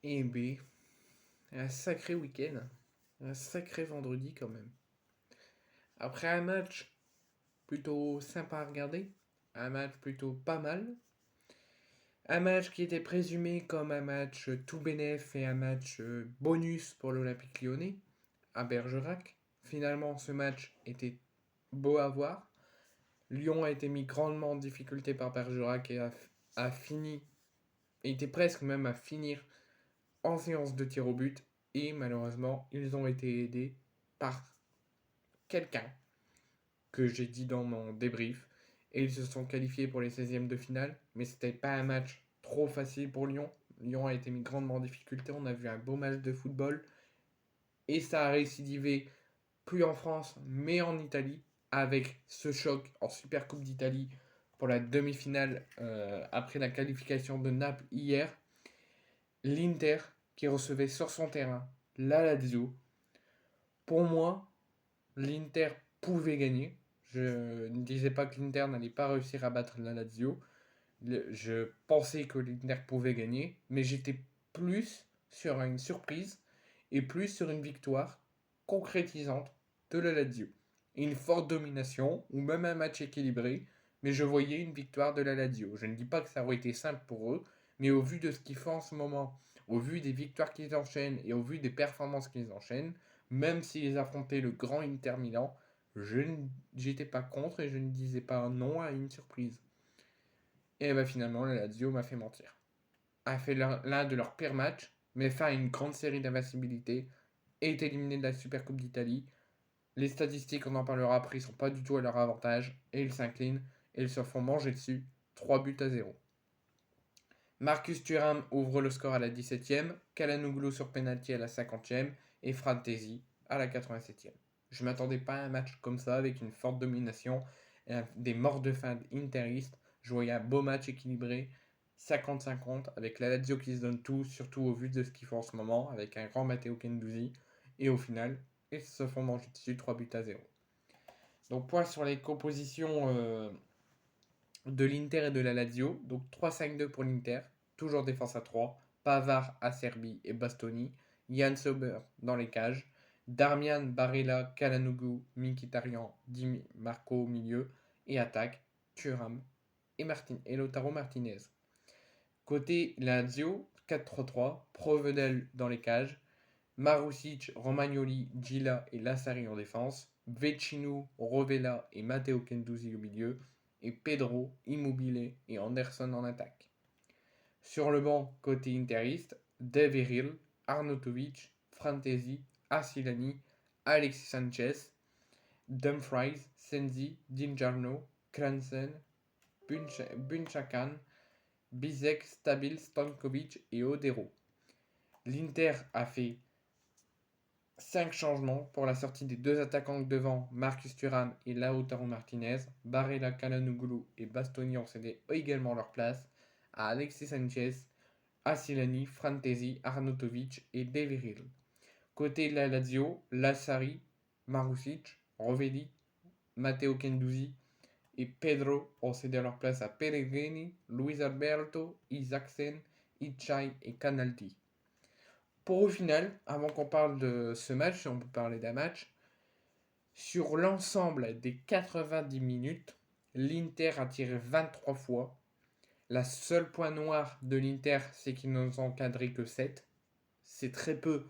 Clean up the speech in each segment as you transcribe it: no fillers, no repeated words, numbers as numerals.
Et B, un sacré week-end, un sacré vendredi quand même. Après un match plutôt sympa à regarder, un match plutôt pas mal, un match qui était présumé comme un match tout bénef et un match bonus pour l'Olympique lyonnais à Bergerac. Finalement, ce match était beau à voir. Lyon a été mis grandement en difficulté par Bergerac et a fini, était presque même à finir en séance de tir au but. Et malheureusement, ils ont été aidés par quelqu'un que j'ai dit dans mon débrief. Et ils se sont qualifiés pour les 16e de finale. Mais c'était pas un match trop facile pour Lyon. Lyon a été mis grandement en difficulté. On a vu un beau match de football. Et ça a récidivé plus en France, mais en Italie. Avec ce choc en Super Coupe d'Italie pour la demi-finale après la qualification de Naples hier. L'Inter qui recevait sur son terrain la Lazio. Pour moi, l'Inter pouvait gagner. Je ne disais pas que l'Inter n'allait pas réussir à battre la Lazio. Je pensais que l'Inter pouvait gagner, mais j'étais plus sur une surprise et plus sur une victoire concrétisante de la Lazio. Une forte domination ou même un match équilibré, mais je voyais une victoire de la Lazio. Je ne dis pas que ça aurait été simple pour eux, mais au vu de ce qu'ils font en ce moment, au vu des victoires qu'ils enchaînent et au vu des performances qu'ils enchaînent, même s'ils affrontaient le grand Inter Milan, j'étais pas contre et je ne disais pas non à une surprise. Et bah finalement, la Lazio m'a fait mentir. A fait l'un de leurs pires matchs, mais fait une grande série d'invincibilité, est éliminé de la Super Coupe d'Italie. Les statistiques, on en parlera après, sont pas du tout à leur avantage, et ils s'inclinent, et ils se font manger dessus, 3 buts à 0. Marcus Thuram ouvre le score à la 17e, Calhanoglu sur penalty à la 50e, et Fratesi à la 87e. Je m'attendais pas à un match comme ça, avec une forte domination, et des morts de faim interistes. Je voyais un beau match équilibré, 50-50, avec la Lazio qui se donne tout, surtout au vu de ce qu'ils font en ce moment, avec un grand Matteo Guendouzi, et au final, ils se font manger dessus, 3 buts à 0. Donc point sur les compositions de l'Inter et de la Lazio. Donc 3-5-2 pour l'Inter, toujours défense à 3. Pavard, Acerbi et Bastoni. Yann Sommer dans les cages. Darmian, Barella, Calhanoglu, Mkhitaryan, Di Marco au milieu. Et attaque, Thuram et Lautaro Martinez. Côté Lazio, 4-3-3. Provedel dans les cages. Marusic, Romagnoli, Gila et Lassari en défense, Vecino, Rovella et Matteo Guendouzi au milieu, et Pedro, Immobile et Anderson en attaque. Sur le banc, côté interiste, Deveril, Arnautovic, Frantesi, Asilani, Alexis Sanchez, Dumfries, Senzi, Dinjarno, Kransen, Bunchakan, Bizek, Stabil, Stankovic et Odero. L'Inter a fait 5 changements pour la sortie des deux attaquants devant, Marcus Thuram et Lautaro Martinez. Barella, Calhanoglu et Bastoni ont cédé également leur place à Alexis Sanchez, Asilani, Frantesi, Arnautovic et Deveril. Côté de la Lazio, Lassari, Marusic, Rovelli, Matteo Guendouzi et Pedro ont cédé leur place à Pellegrini, Luis Alberto, Isaacsen, Ichai et Canaldi. Pour au final, avant qu'on parle de ce match, si on peut parler d'un match, sur l'ensemble des 90 minutes, l'Inter a tiré 23 fois. La seule point noir de l'Inter, c'est qu'ils n'ont encadré que 7. C'est très peu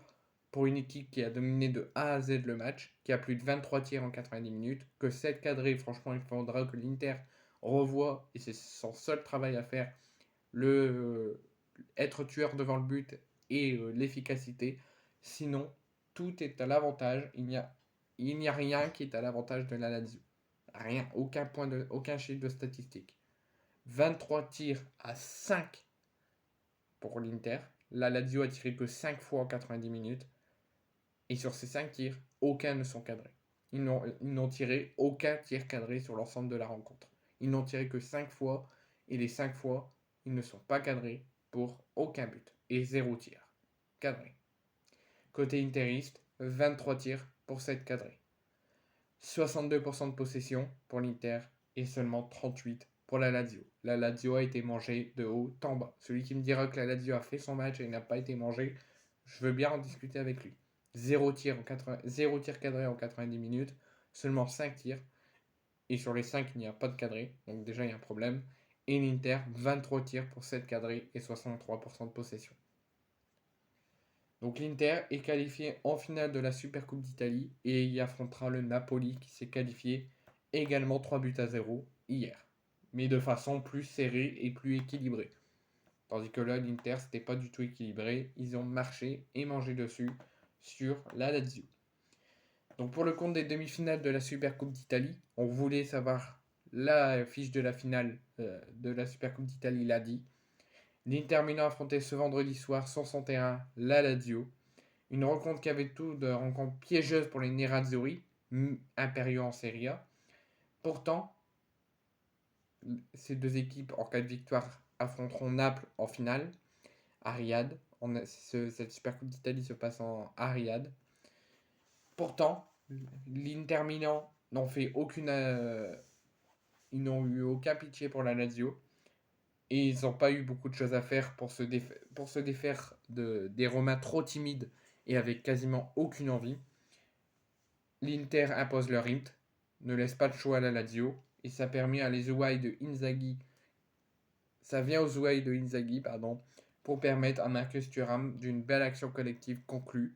pour une équipe qui a dominé de A à Z le match, qui a plus de 23 tirs en 90 minutes, que 7 cadrés. Franchement, il faudra que l'Inter revoie, et c'est son seul travail à faire, être tueur devant le but et l'efficacité. Sinon, tout est à l'avantage. Il n'y a rien qui est à l'avantage de la Lazio. Rien, aucun chiffre de statistique. 23 tirs à 5 pour l'Inter. La Lazio a tiré que 5 fois en 90 minutes. Et sur ces 5 tirs, aucun ne sont cadrés. Ils n'ont tiré aucun tir cadré sur l'ensemble de la rencontre. Ils n'ont tiré que 5 fois. Et les 5 fois, ils ne sont pas cadrés pour aucun but. Et 0 tir cadré. Côté interiste, 23 tirs pour 7 cadrés. 62% de possession pour l'Inter et seulement 38% pour la Lazio. La Lazio a été mangée de haut en bas. Celui qui me dira que la Lazio a fait son match et n'a pas été mangée, je veux bien en discuter avec lui. 0 tir cadré en 90 minutes, seulement 5 tirs. Et sur les 5, il n'y a pas de cadré, donc déjà il y a un problème. Et l'Inter, 23 tirs pour 7 cadrés et 63% de possession. Donc l'Inter est qualifié en finale de la Super Coupe d'Italie et y affrontera le Napoli qui s'est qualifié également 3 buts à 0 hier. Mais de façon plus serrée et plus équilibrée. Tandis que là, l'Inter, c'était pas du tout équilibré. Ils ont marché et mangé dessus sur la Lazio. Donc pour le compte des demi-finales de la Super Coupe d'Italie, on voulait savoir la fiche de la finale de la Super Coupe d'Italie lundi. L'Inter Milan affrontait ce vendredi soir sur son terrain la Lazio. Une rencontre qui avait tout de rencontre piégeuse pour les Nerazzurri, impériaux en Serie A. Pourtant, ces deux équipes, en cas de victoire, affronteront Naples en finale, à Riyad. Cette Super Coupe d'Italie se passe à Riyad. Pourtant, l'Inter Milan n'ont fait ils n'ont eu aucun pitié pour la Lazio. Et ils n'ont pas eu beaucoup de choses à faire pour se défaire des Romains trop timides et avec quasiment aucune envie. L'Inter impose leur rythme, ne laisse pas de choix à la Lazio, et ça permet à les Ouai de Inzaghi, ça vient aux Ouai de Inzaghi, pour permettre à Marcus Thuram d'une belle action collective conclue,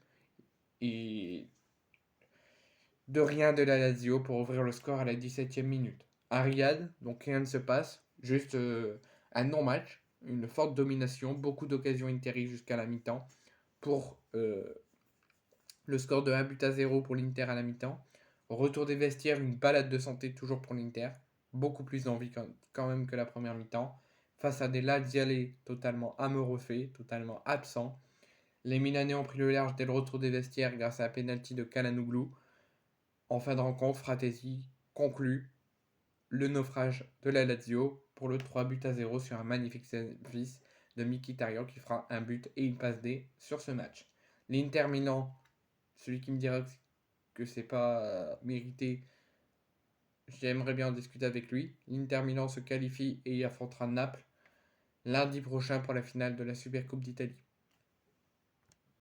et de rien de la Lazio pour ouvrir le score à la 17e minute. À Riyad, donc rien ne se passe, juste un non-match, une forte domination, beaucoup d'occasions Interi jusqu'à la mi-temps, pour le score de 1 but à 0 pour l'Inter à la mi-temps. Retour des vestiaires, une balade de santé toujours pour l'Inter, beaucoup plus d'envie quand même que la première mi-temps, face à des Laziale totalement amoureux, totalement absents. Les Milanais ont pris le large dès le retour des vestiaires grâce à un penalty de Calhanoglu. En fin de rencontre, Fratesi conclut le naufrage de la Lazio pour le 3 buts à 0 sur un magnifique service de Mkhitaryan qui fera un but et une passe D sur ce match. L'Inter Milan, celui qui me dira que c'est pas mérité, j'aimerais bien en discuter avec lui. L'Inter Milan se qualifie et affrontera Naples lundi prochain pour la finale de la Super Coupe d'Italie.